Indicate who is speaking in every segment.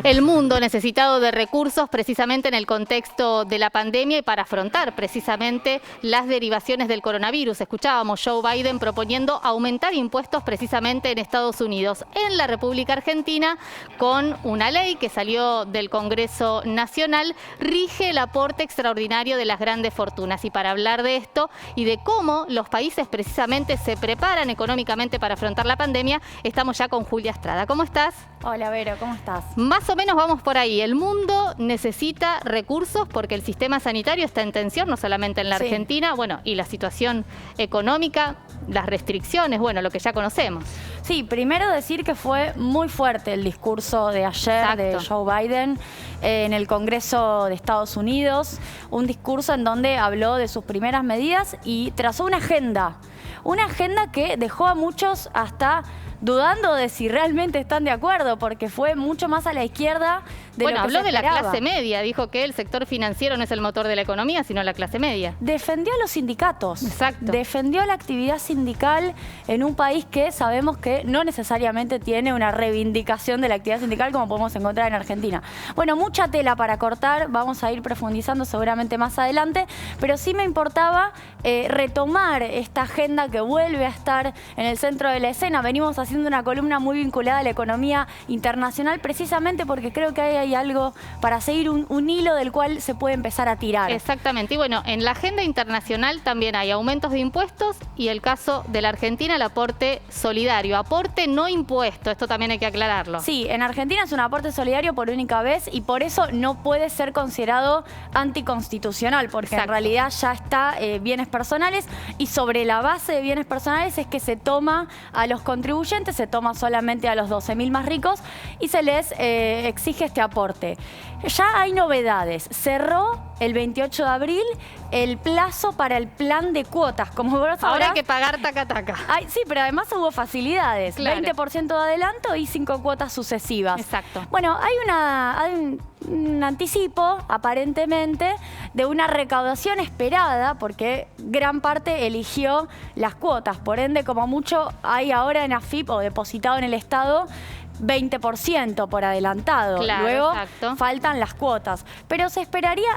Speaker 1: El mundo necesitado de recursos precisamente en el contexto de la pandemia y para afrontar precisamente las derivaciones del coronavirus. Escuchábamos Joe Biden proponiendo aumentar impuestos precisamente en Estados Unidos. En la República Argentina, con una ley que salió del Congreso Nacional, rige el aporte extraordinario de las grandes fortunas. Y para hablar de esto y de cómo los países precisamente se preparan económicamente para afrontar la pandemia, estamos ya con Julia Estrada. ¿Cómo estás?
Speaker 2: Hola, Vero, ¿cómo estás?
Speaker 1: Más o menos vamos por ahí. El mundo necesita recursos porque el sistema sanitario está en tensión, no solamente en la Argentina, bueno, y la situación económica, las restricciones, bueno, lo que ya conocemos.
Speaker 2: Sí, primero decir que fue muy fuerte el discurso de ayer de Joe Biden en el Congreso de Estados Unidos, un discurso en donde habló de sus primeras medidas y trazó una agenda que dejó a muchos hasta dudando de si realmente están de acuerdo, porque fue mucho más a la izquierda de lo que
Speaker 1: habló
Speaker 2: se
Speaker 1: de la
Speaker 2: esperaba.
Speaker 1: clase media, dijo que el sector financiero no es el motor de la economía, sino la clase media.
Speaker 2: Defendió a los sindicatos.
Speaker 1: Exacto.
Speaker 2: Defendió la actividad sindical en un país que sabemos que no necesariamente tiene una reivindicación de la actividad sindical como podemos encontrar en Argentina. Bueno, mucha tela para cortar, vamos a ir profundizando seguramente más adelante, pero sí me importaba retomar esta agenda que vuelve a estar en el centro de la escena. Venimos haciendo una columna muy vinculada a la economía internacional precisamente porque creo que hay algo para seguir un hilo del cual se puede empezar a tirar.
Speaker 1: Exactamente. Y bueno, en la agenda internacional también hay aumentos de impuestos y el caso de la Argentina, el aporte solidario. Aporte no impuesto, esto también hay que aclararlo.
Speaker 2: Sí, en Argentina es un aporte solidario por única vez y por eso no puede ser considerado anticonstitucional, porque en realidad ya está bienes personales y sobre la base de bienes personales es que se toma a los contribuyentes, se toma solamente a los 12.000 más ricos y se les exige este aporte. Ya hay novedades. Cerró el 28 de abril el plazo para el plan de cuotas. Como vos sabrás,
Speaker 1: ahora hay que pagar taca.
Speaker 2: Sí, pero además hubo facilidades.
Speaker 1: Claro.
Speaker 2: 20% de adelanto y 5 cuotas sucesivas.
Speaker 1: Exacto.
Speaker 2: Bueno, hay un anticipo, aparentemente, de una recaudación esperada, porque gran parte eligió las cuotas. Por ende, como mucho, hay ahora en AFIP o depositado en el Estado 20% por adelantado.
Speaker 1: Claro,
Speaker 2: luego faltan las cuotas. Pero se esperaría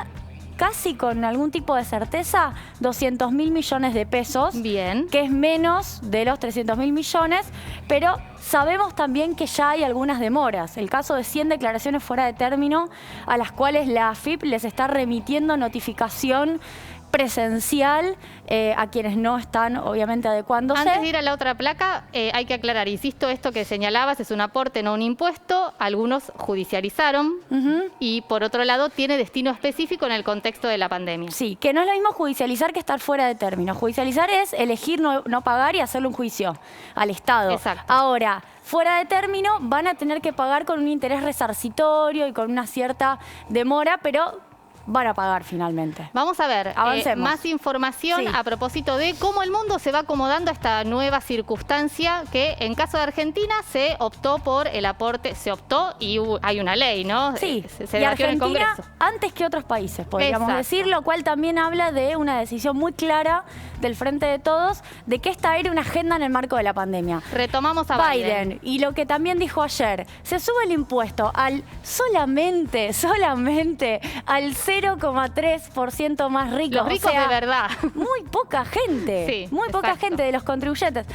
Speaker 2: casi con algún tipo de certeza 200.000 millones de pesos.
Speaker 1: Bien.
Speaker 2: Que es menos de los 300.000 millones, pero sabemos también que ya hay algunas demoras. El caso de 100 declaraciones fuera de término a las cuales la AFIP les está remitiendo notificación presencial a quienes no están obviamente adecuándose.
Speaker 1: Antes de ir a la otra placa, hay que aclarar, insisto, esto que señalabas es un aporte, no un impuesto. Algunos judicializaron y por otro lado tiene destino específico en el contexto de la pandemia.
Speaker 2: Sí, que no es lo mismo judicializar que estar fuera de término. Judicializar es elegir no pagar y hacerle un juicio al Estado.
Speaker 1: Exacto.
Speaker 2: Ahora, fuera de término van a tener que pagar con un interés resarcitorio y con una cierta demora, pero van a pagar finalmente.
Speaker 1: Vamos a ver más información a propósito de cómo el mundo se va acomodando a esta nueva circunstancia que en caso de Argentina se optó por el aporte, y hay una ley, ¿no?
Speaker 2: Sí,
Speaker 1: se debatió en el Congreso.
Speaker 2: Antes que otros países, podríamos decir, lo cual también habla de una decisión muy clara del Frente de Todos de que esta era una agenda en el marco de la pandemia.
Speaker 1: Retomamos a Biden.
Speaker 2: Y lo que también dijo ayer, se sube el impuesto al solamente al 0,3% más ricos.
Speaker 1: Los ricos, o sea, de verdad.
Speaker 2: Muy poca gente.
Speaker 1: Sí,
Speaker 2: muy poca gente de los contribuyentes.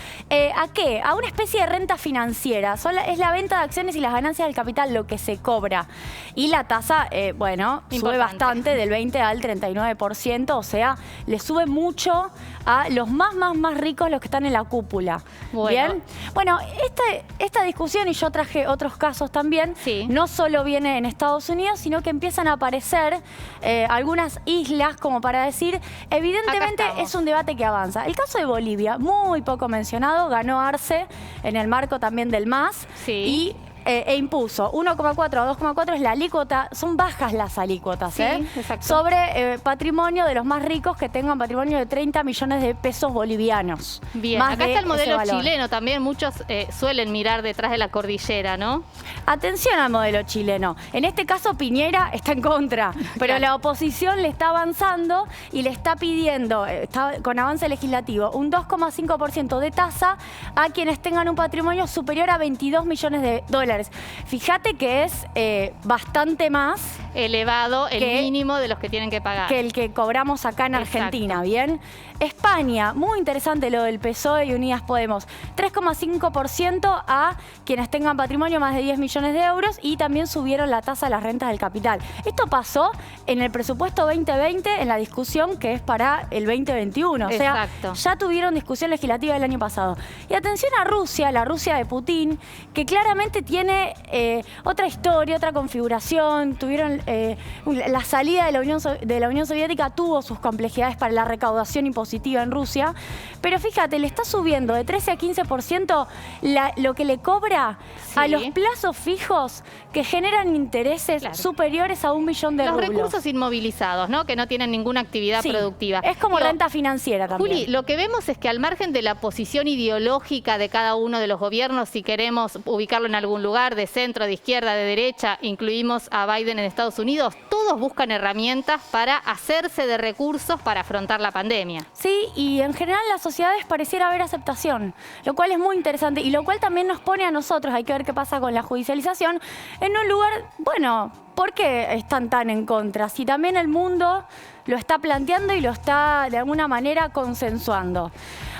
Speaker 2: ¿A qué? A una especie de renta financiera. Es la venta de acciones y las ganancias del capital lo que se cobra. Y la tasa, sube bastante, del 20 al 39%. O sea, le sube mucho a los más ricos, los que están en la cúpula. ¿Bien? Bueno, esta discusión, y yo traje otros casos también, no solo viene en Estados Unidos, sino que empiezan a aparecer algunas islas, como para decir, evidentemente es un debate que avanza. El caso de Bolivia, muy poco mencionado, ganó Arce en el marco también del MAS y impuso 1,4 a 2,4 es la alícuota, son bajas las alícuotas, sobre patrimonio de los más ricos que tengan patrimonio de 30 millones de pesos bolivianos.
Speaker 1: Bien, acá está el modelo chileno también, muchos suelen mirar detrás de la cordillera, ¿no?
Speaker 2: Atención al modelo chileno. En este caso Piñera está en contra, pero la oposición le está avanzando y le está pidiendo, con avance legislativo, un 2,5% de tasa a quienes tengan un patrimonio superior a 22 millones de dólares. dólares. Fíjate que es bastante más
Speaker 1: elevado el mínimo de los que tienen que pagar.
Speaker 2: Que el que cobramos acá en Argentina, ¿bien? España, muy interesante lo del PSOE y Unidas Podemos. 3,5% a quienes tengan patrimonio más de 10 millones de euros y también subieron la tasa de las rentas del capital. Esto pasó en el presupuesto 2020 en la discusión que es para el 2021. O sea, ya tuvieron discusión legislativa el año pasado. Y atención a Rusia, la Rusia de Putin, que claramente tiene otra historia, otra configuración. Tuvieron la salida de la Unión Soviética tuvo sus complejidades para la recaudación impositiva en Rusia, pero fíjate, le está subiendo de 13 a 15% lo que le cobra a los plazos fijos que generan intereses superiores a 1 millón de rublos.
Speaker 1: Los recursos inmovilizados, ¿no? Que no tienen ninguna actividad productiva.
Speaker 2: Es como renta financiera también.
Speaker 1: Juli, lo que vemos es que al margen de la posición ideológica de cada uno de los gobiernos, si queremos ubicarlo en algún lugar, de centro, de izquierda, de derecha, incluimos a Biden en Estados Unidos, todos buscan herramientas para hacerse de recursos para afrontar la pandemia.
Speaker 2: Sí, y en general en las sociedades pareciera haber aceptación, lo cual es muy interesante y lo cual también nos pone a nosotros, hay que ver qué pasa con la judicialización, en un lugar, bueno, ¿por qué están tan en contra? Si también el mundo lo está planteando y lo está de alguna manera consensuando.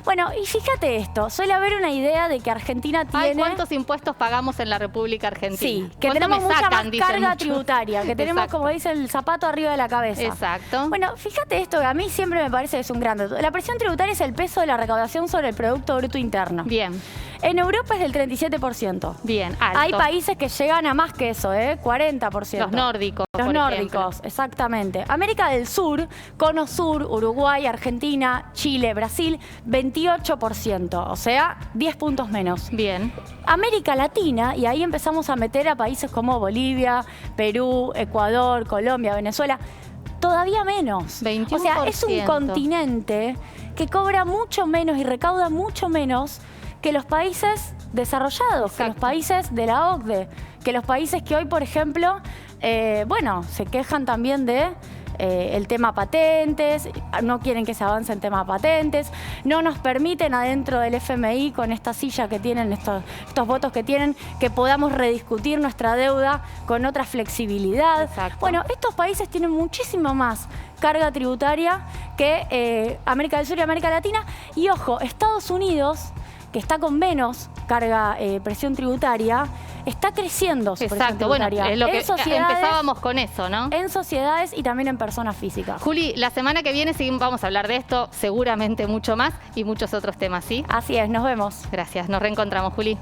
Speaker 2: Bueno, y fíjate esto, suele haber una idea de que Argentina tiene...
Speaker 1: ¿Cuántos impuestos pagamos en la República Argentina?
Speaker 2: Sí, que tenemos mucha más carga tributaria, que tenemos, como dice, el zapato arriba de la cabeza.
Speaker 1: Exacto.
Speaker 2: Bueno, fíjate esto, que a mí siempre me parece que es un gran dato. La presión tributaria es el peso de la recaudación sobre el Producto Bruto Interno.
Speaker 1: Bien.
Speaker 2: En Europa es del 37%.
Speaker 1: Bien, alto.
Speaker 2: Hay países que llegan a más que eso, 40%.
Speaker 1: Los nórdicos,
Speaker 2: Los nórdicos, exactamente. América del Sur, Cono Sur, Uruguay, Argentina, Chile, Brasil, 28%, o sea, 10 puntos menos.
Speaker 1: Bien.
Speaker 2: América Latina, y ahí empezamos a meter a países como Bolivia, Perú, Ecuador, Colombia, Venezuela, todavía menos. 21%. O sea, es un continente que cobra mucho menos y recauda mucho menos que los países desarrollados, que los países de la OCDE, que los países que hoy, por ejemplo, se quejan también de el tema patentes, no quieren que se avance en tema patentes, no nos permiten adentro del FMI, con esta silla que tienen, estos votos que tienen, que podamos rediscutir nuestra deuda con otra flexibilidad.
Speaker 1: Exacto.
Speaker 2: Bueno, estos países tienen muchísimo más carga tributaria que América del Sur y América Latina. Y ojo, Estados Unidos, que está con menos carga, presión tributaria, está creciendo su presión tributaria.
Speaker 1: Bueno, es lo que empezábamos con eso, ¿no?
Speaker 2: En sociedades y también en personas físicas.
Speaker 1: Juli, la semana que viene vamos a hablar de esto, seguramente mucho más y muchos otros temas, ¿sí?
Speaker 2: Así es, nos vemos.
Speaker 1: Gracias, nos reencontramos, Juli.